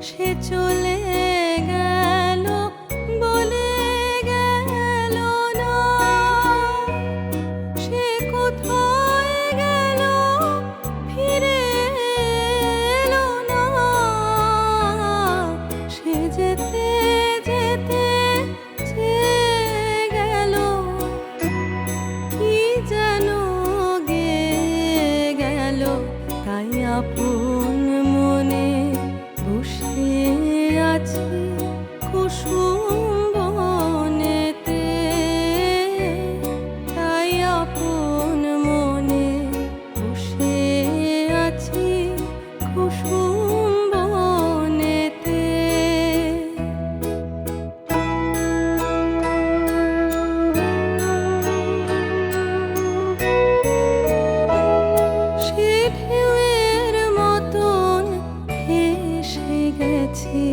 সে চলে গেল বলে গেল না, সে কোথায় গেল ফিরে এলো না। সে যেতে যেতে চেয়ে গেল কি যেন গেয়ে গেল, তাই আপন মনে বসে আছি কুসুম বনেতে। তাই আপন মনে বসে আছি কুসুম বনেতে। সে ঢেউয়ের মতন ভেসে গেছে,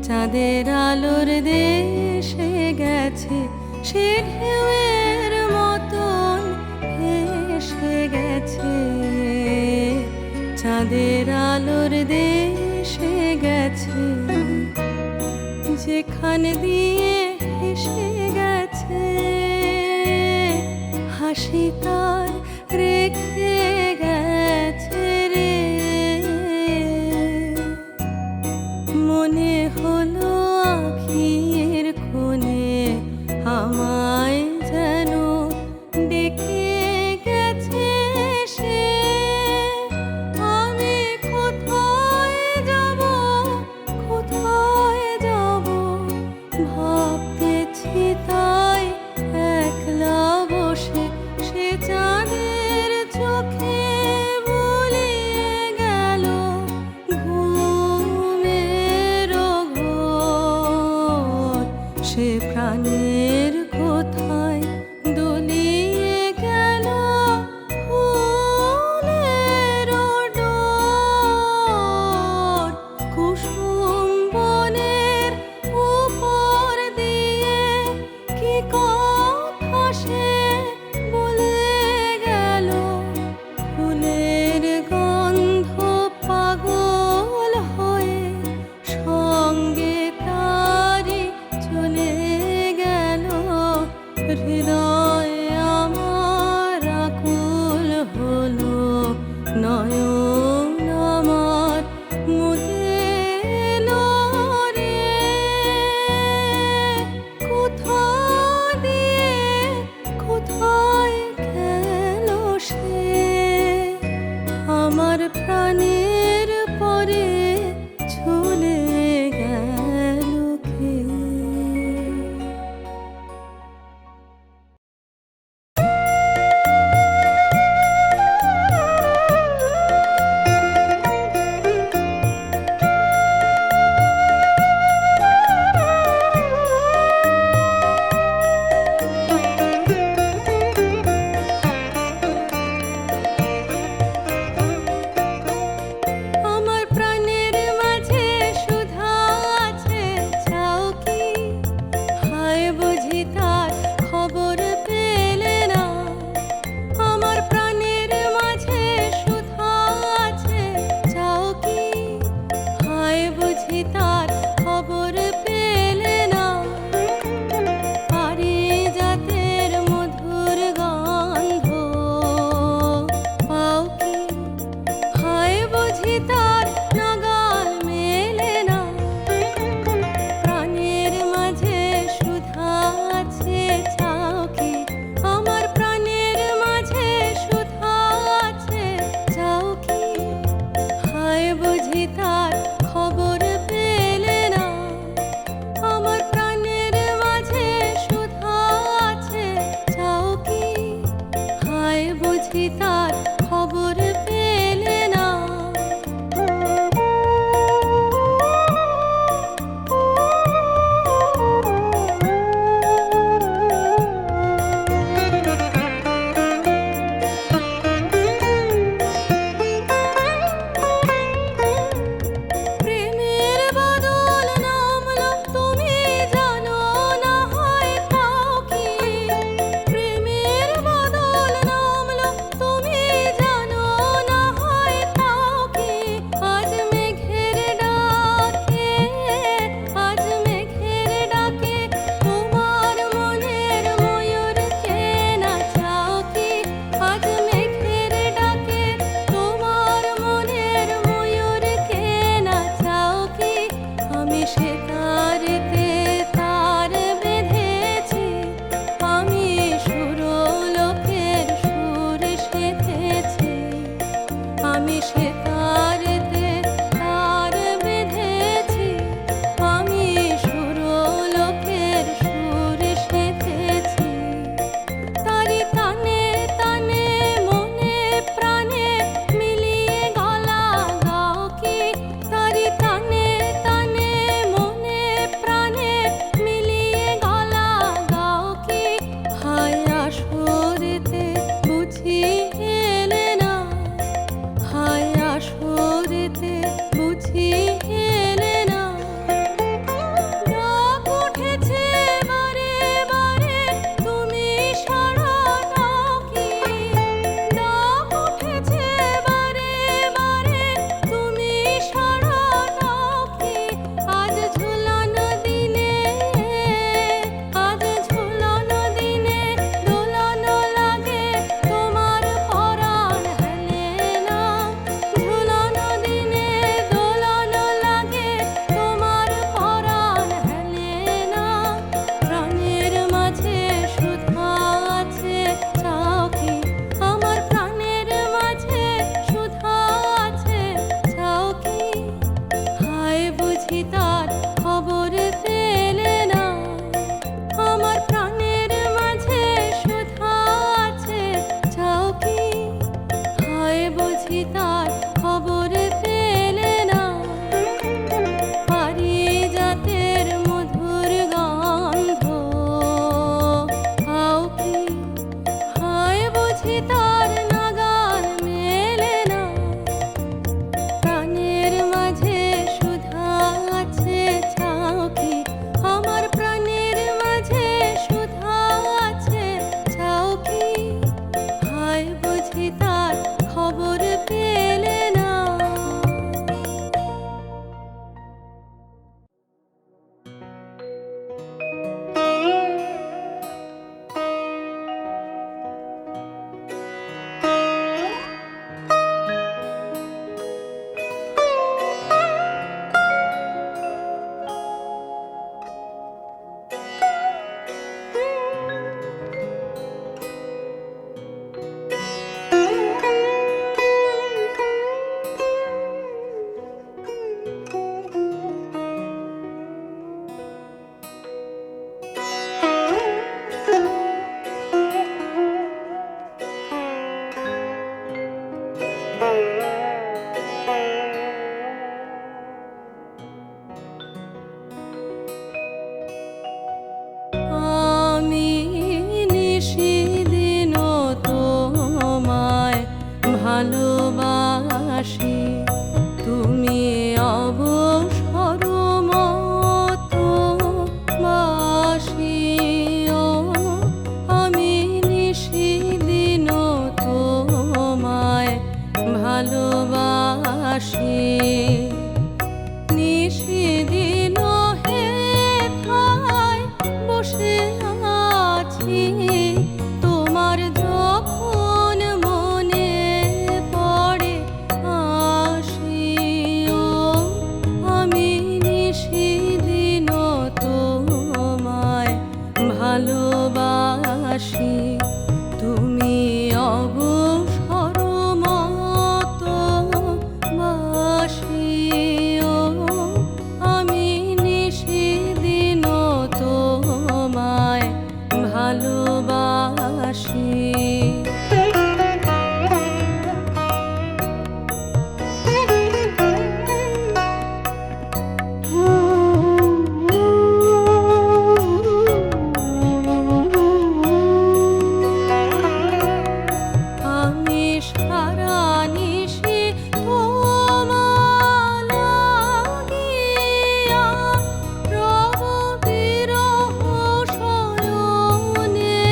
চাঁদের আলোর দেশে গেছে। সে ঢেউয়ের মতন ভেসে গেছে, চাঁদের আলোর দেশে গেছে। যেখান দিয়ে হেসে গেছে, হাসি তার রেখে গেছে রে। মনে হলো আখির কোণে আমায় যেন ডেকে গেছে সে। আমি কোথায় যাব, কোথায় যাব ভাবতেছি তাই একলা বসে। সে চাঁদের চোখ অবসর মতো বাসিও, আমি নিশিদিন তোমায় ভালোবাসি। নিশিদিন হেথায় বসে আছি, তোমার যখন মনে পড়ে আসিও, আমি নিশিদিন তোমায় ভালোবাসি। তুমি অবসর মতো বাসিও, আমি নিশিদিন তোমায় ভালোবাসি। আমি সারা নিশি তোমার লাগিয়া রব বিরহ শয়নে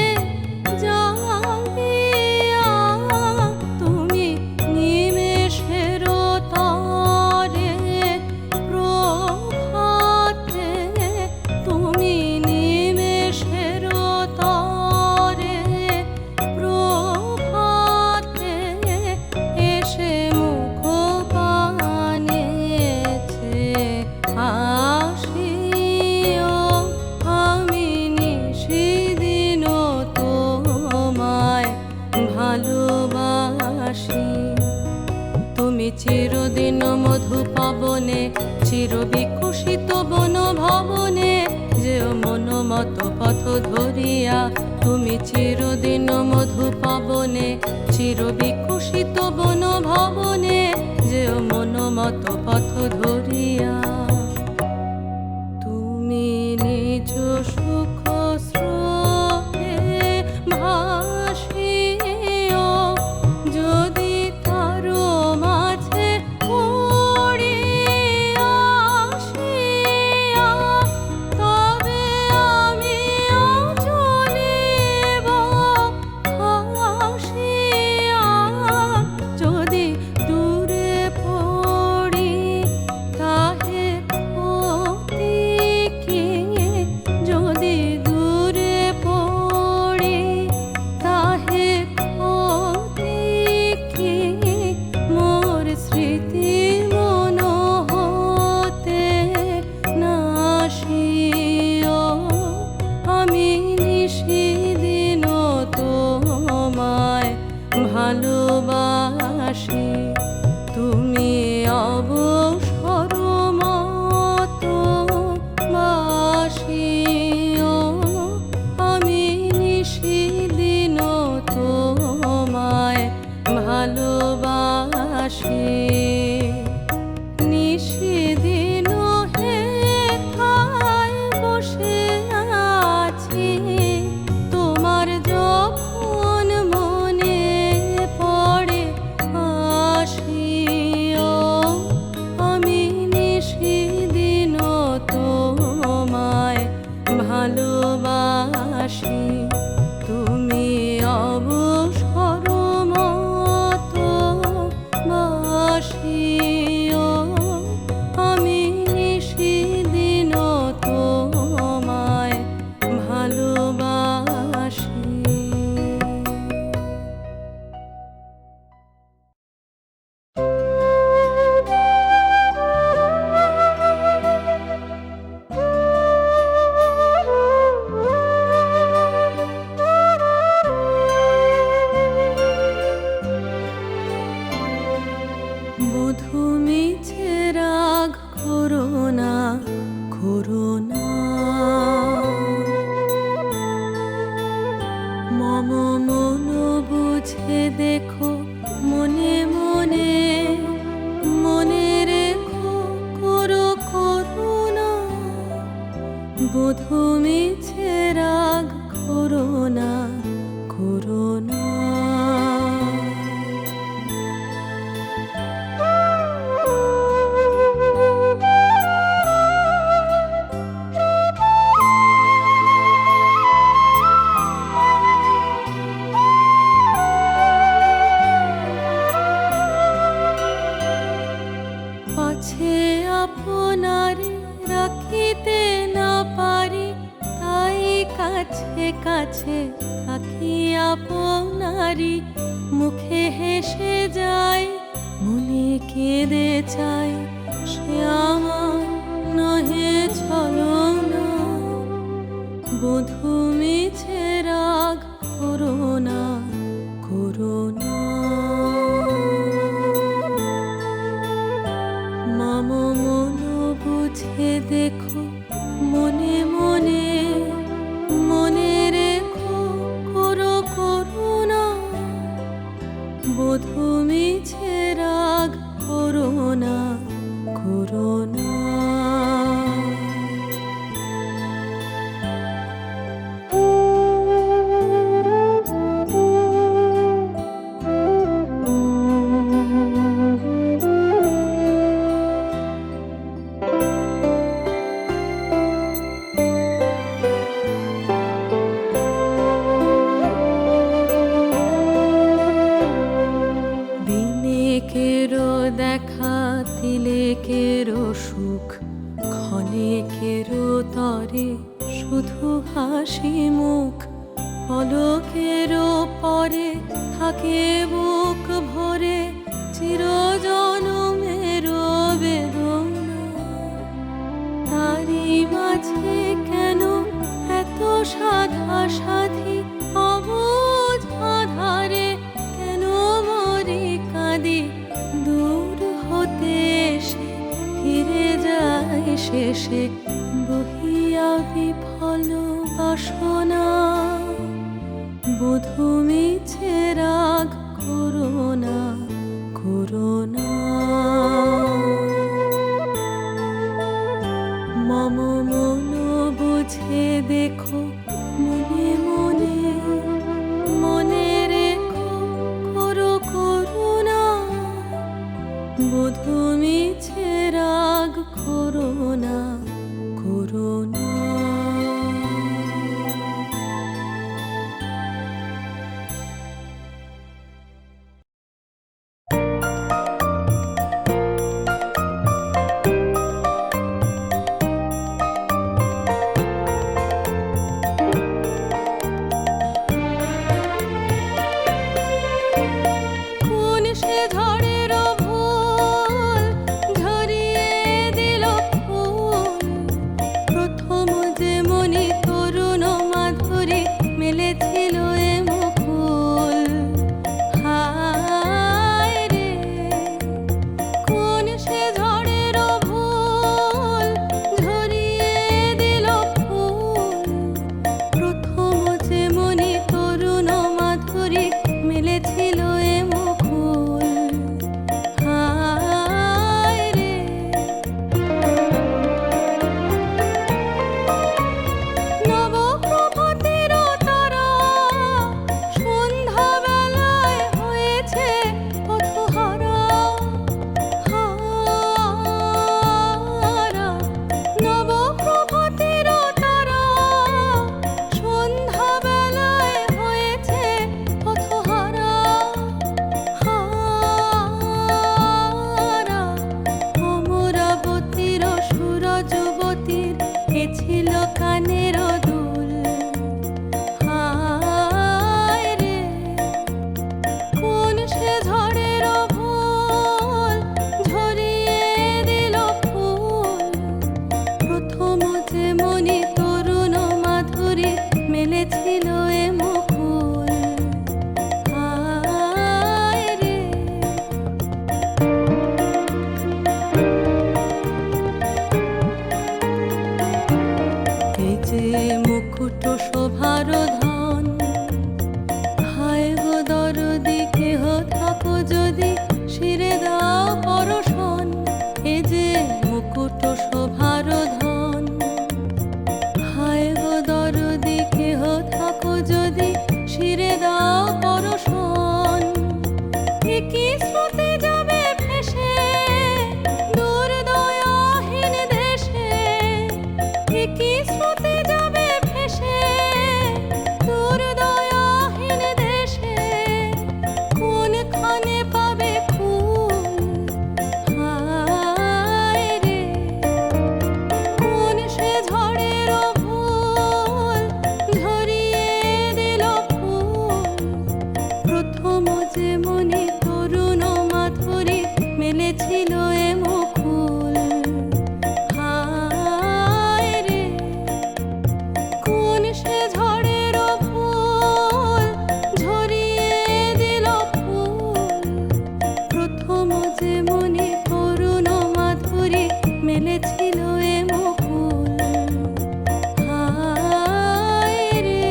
জাগিয়া। তুমি নিমেষের তরে প্রভাতে, তুমি নিমেষের তরে প্রভাতে এসে মুখ পানেছে আসিও, আমি নিশিদিন তোমায় ভালোবাসি। তুমি চিরদিন মধু পাবনে, চির বিকশিত বন ভবনে যেও মন মত পথ ধরিয়া। তুমি চিরদিন মধু পাবনে, চির বিকশিত বন ভবনে যেও মন মত পথ ধরিয়া। তুমি নিজ সুখ স্রোতে ভাসিও, যদি তারো মাঝে পড়ে আসিয়া, তবে আমিও চলিব ভাসিয়া। যদি দূরে পড়ি তাহে ক্ষতি কি, যদি দূরে পড়ি তাহে ক্ষতি কি। মোর স্মৃতি মন হতে নাশিও, আমি নিশিদিন তোমায় ভালোবাসি। তুমি অবসর মতো বাসিও, আমি নিশিদিন তোমায় ভালোবাসি। নিশিদিন হেথায় বসে আছি, তোমার যখন মনে পড়ে আসিও, আমি নিশিদিন তোমায় ভালোবাসি। তুমি অবসর মতো বাসিও, আমি নিশিদিন তোমায় ভালোবাসি। বধূ মিছে রাগ করো না, করো না, মম মন বুঝে দেখো মনে মনে, মনে রেখো করো করুণা। বধূ মিছে রাগ করো না, করো না। আপনারে রাখিতে না পারি, তাই কাছে কাছে থাকি আপনারি। মুখে হেসে যাই, মনে কেঁদে চাই, সে আমার নহে ছলনা। বধূ মিছে রাগ করোনা করোনা। মম মন বুঝে দেখো মনে মনে, মনে রেখো করো করুণা। বধূ মিছে রাগ করোনা করোনা। দিনেকেরও দেখা, তিলেকেরও সুখ, ক্ষণেকেরও তরে শুধু হাসি মুখ। পলকেরও পরে থাকে বুক ভরে চিরজনমেরও বেদনা। তারি মাঝে কেন এত সাধা সাধি, অবুঝ আধারে কেন মরি কাঁদি। দূর হতে এসে ফিরে যায় শেষে বহিয়া বিফল বাসনা। বধূ মিছে রাগ করোনা করোনা। মম মন বুঝে দেখো মনে মনে, মনে রেখো করো করুণা। বধূ মিছে রাগ করোনা করোনা। ছিল এ মুকুল হায় রে।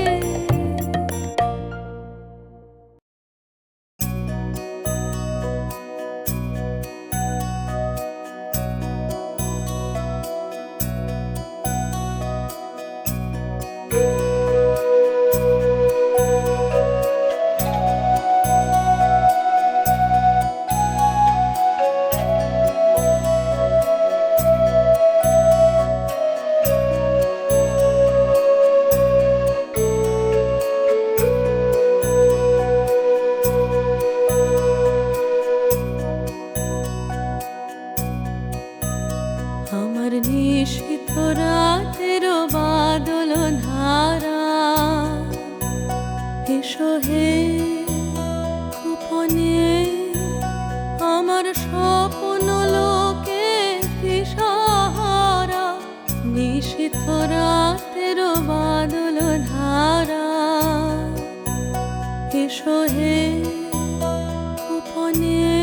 আমার নিশীথ রাতের বাদল ধারা এসো হে গোপনে আমার স্বপ্ন লোকে দিশাহারা। নিশীথ রাতের বাদল ধারা এসো হে গোপনে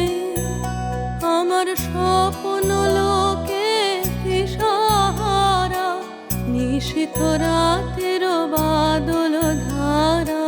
আমার স্বপ্ন লোকে দিশাহারা। নিশীথ রাতের বাদল ধারা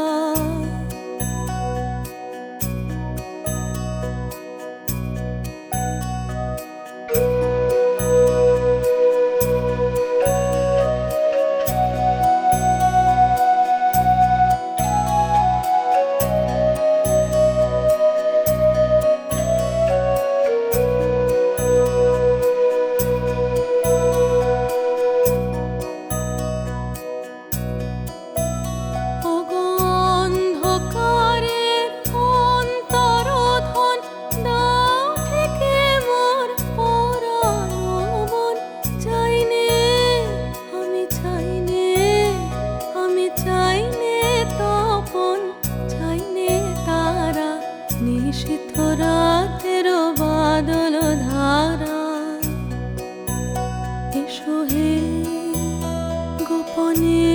নিশীথ রাতের বাদল ধারা এসো হে গোপনে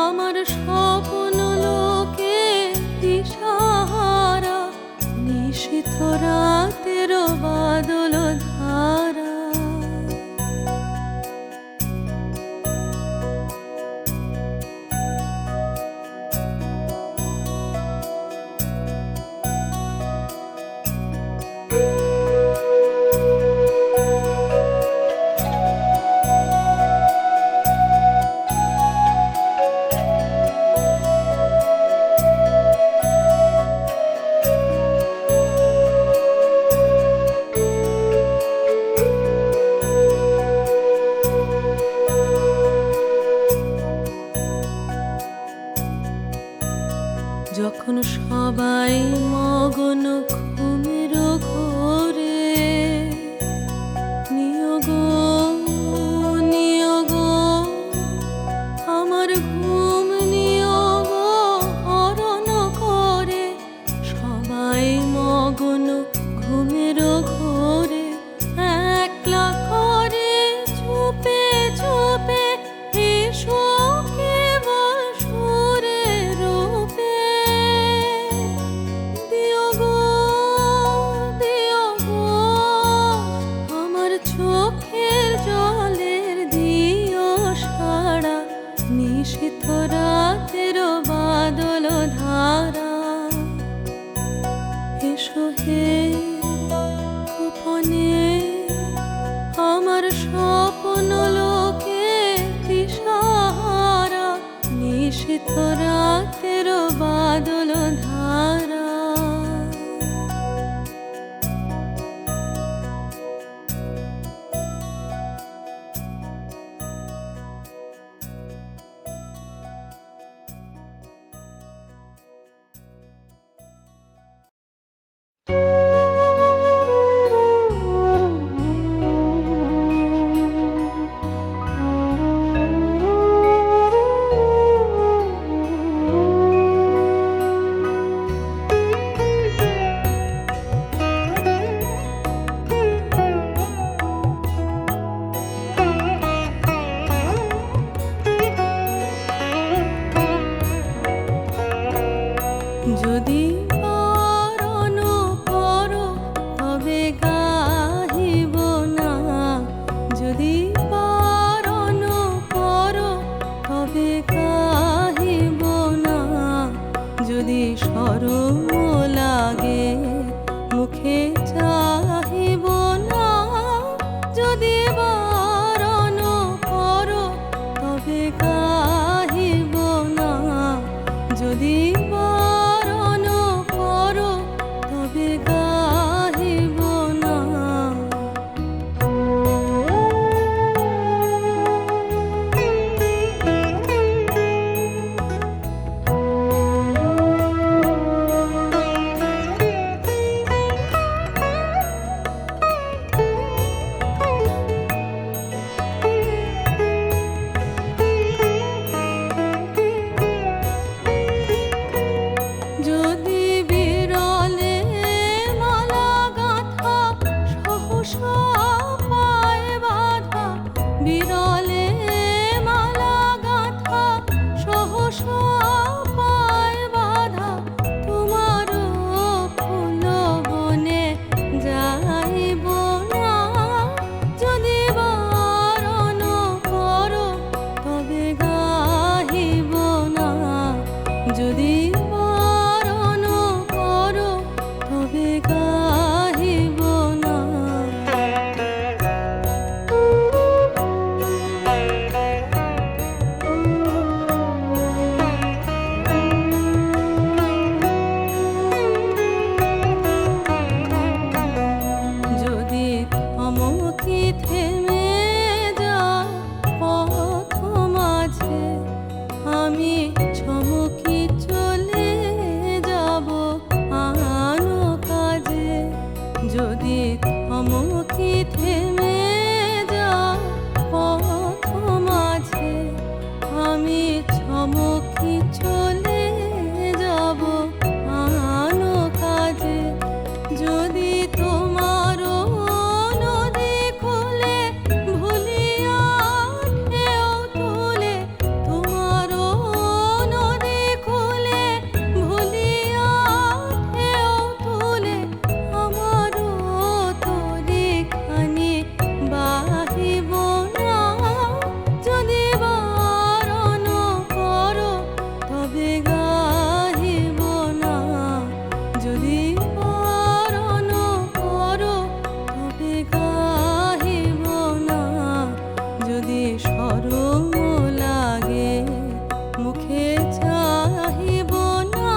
আমার স্বপ্ন লোকে দিশাহারা। নিশীথ রাতের বাদল ধারা যখন সবাই মগন ঘুমের ঘোরে নিয়োগ নিয়োগ আমার ঘুম নিয়োগ হরণ করে। সবাই মগন ঘুমের ঘোরে একলা করে চুপে চুপে এসো কেবল সুরে রূপে। চোখের জলের দিও সারা। নিশীথ রাতের বাদল ধারা এসো হে গোপনে আমার স্বপ্ন লোকে দিশাহারা। নিশীথ রাতের বাদল ধারা যদি বারণ করো তবে গাহিব না, যদি বারণ করো তবে গাহিব না। যদি বিরলে মালা গাঁথা সহসা পায় বাধা, বিরলে মালা গাঁথা সহসা পায় বাধা, তোমারও ফুল বনে যাইব না, যদি বারণ করো তবে গাহিব না, যদি বারণ করো তবে গাহিব না। যদি থমকি থেমে যায় পথ মাঝে, আমি চমকি চলে যাব আনো কাজে, যদি থমকি থেমে যায় পথ মাঝে, আমি চমকি চলে যাব আনো কাজে, যদি তোমারও নদী খুলে ভুলিয়া ঢেউ তুলে, তোমারও নদী খুলে ভুলিয়া ঢেউ তুলে, আমারও তরিখানি বাহিব না, যদি বারণ করো তবে গাহিব না, যদি বারণ করো তবে গাহিব না, যদি শরম লাগে মুখে চাহিব না,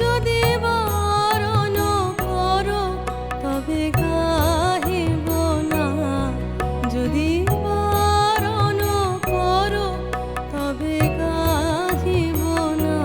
যদি বারণ করো তবে গাহিব না, যদি বারণ করো তবে গাহিব না।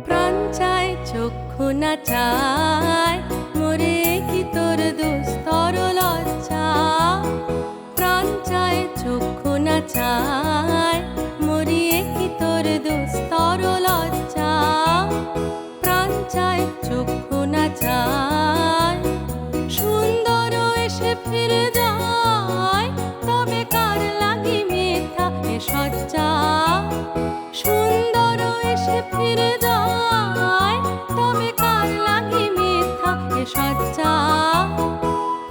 প্রাণ চায় চক্ষু না চায় মোরে কি তোর দুস্তর লজ্জা, প্রাণ চায় চক্ষু না চায় মোরে কি তোর দুস্তর লজ্জা, প্রাণ চায় চক্ষু না চায় সুন্দর এসে ফিরে যায়, তবে কার লাগি মিথ্যা এ সজ্জা, সুন্দর এসে ফিরে যায় তবে কার লাগি মিথ্যা এ সজ্জা,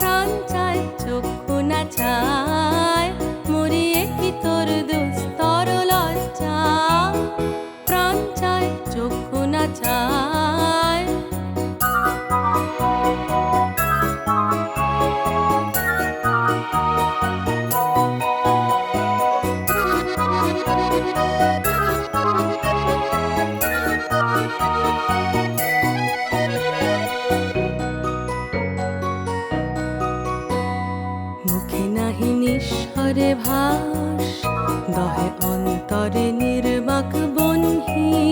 প্রাণ চায় চক্ষু না চায় মরিয়ে কি তোর দুস্তর লজ্জা, প্রাণ চায় চক্ষু না চায়। মুখে নাহি নিঃস্বরে ভাস, দহে অন্তরে নির্বাক বহ্নি,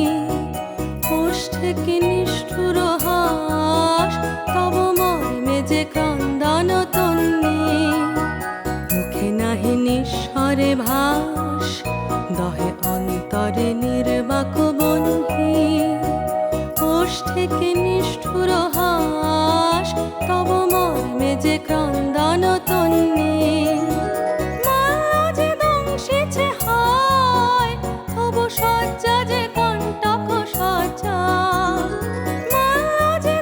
ওষ্ঠে কি নিষ্ঠুর হাস, তব মর্মে যে ক্রন্দন তন্নি, মুখে নাহি নিঃস্বরে ভাস, দহে অন্তরে নির্বাক বহ্নি, ওষ্ঠে কি নিষ্ঠুর হাস, তব মর্মে যে ক্রন্দন তন্নি, মালা যে দংশিছে হয় তবু সজ্জা যে কণ্টক সজ্জা, মালা যে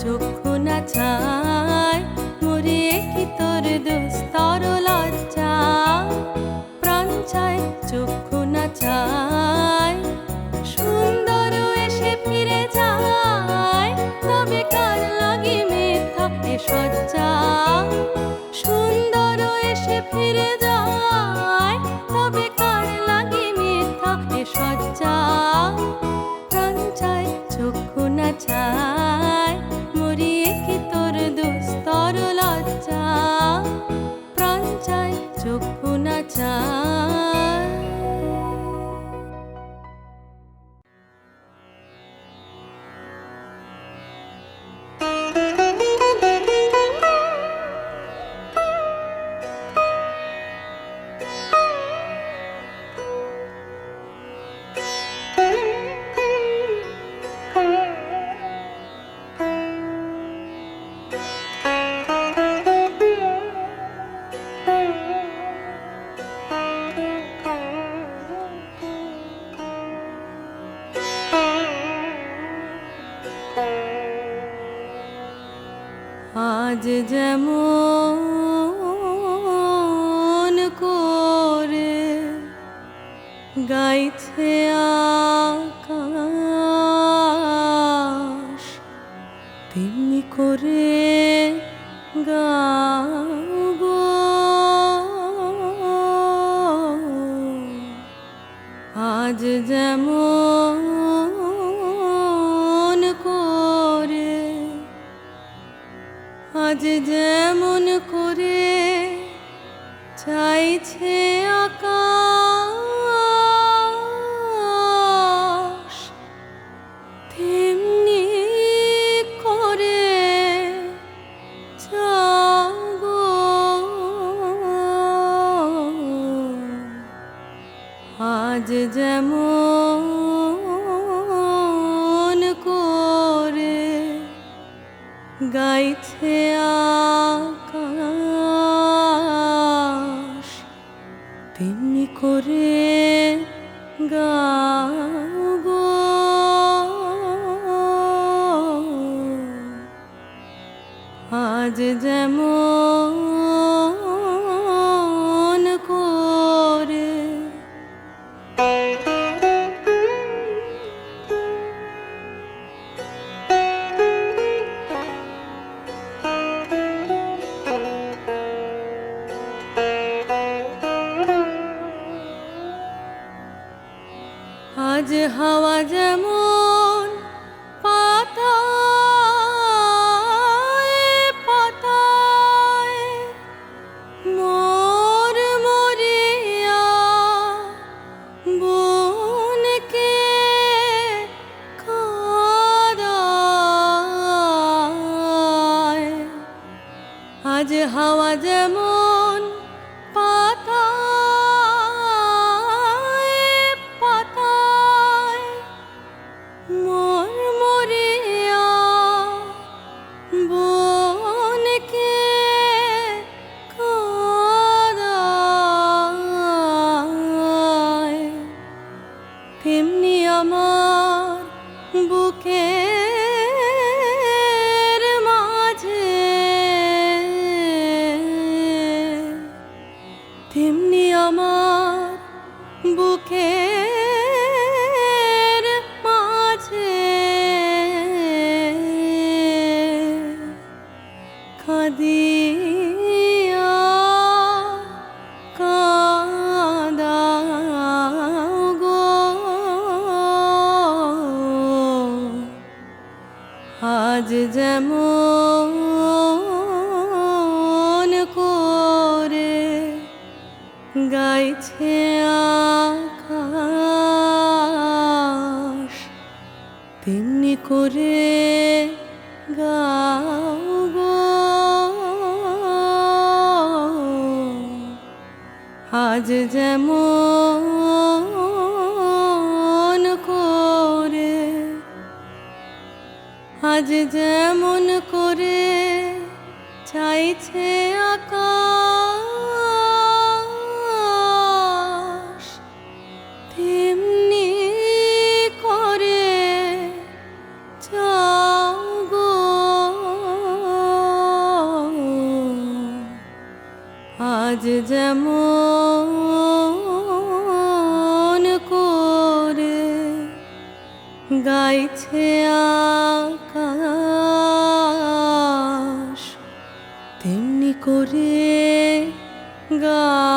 চক্ষু না ছায় মরিয়ে কি তোর দুস্তর লজ্জা প্রাণ চায় চক্ষু না চায় সুন্দর এসে ফিরে যায় তবে কার লাগি মিথ্যা এ সজ্জা সুন্দর এসে ফিরে যায় তবে কার লাগি মিথ্যা এ সজ্জা প্রাণ চায় চক্ষু না চায় মরিয়ে কি তোর দুস্তর লজ্জা প্রাণ চায় চক্ষু না চায়। আজ যেমন করে গাইছে আকাশ তেমনি করে গাব আজ যেমন করে আজ যেমন করে চাইছে আকাশ তেমনি করে চাব আজ যেমন করে গাইছে আকাশ তেমনি করে গাব আজ যেমন করে। আজ হাওয়া যেমন পাতায় পাতায় মোর মরিয়া বনকে কাঁদায় আজ হাওয়া যেমন তেমনি আমার বুকের মাঝে তেমনি আমার বুকের মাঝে কাঁদিয়া কাঁদাও গো আজ যেমন করে গাইছে আকাশ তেমনি করে গাও গো আজ যেমন করে আজ যেমন করে চাইছে আকাশ তেমনি করে চাও গো। আজ যেমন করে গাইছে আকাশ, তেমনি করে গা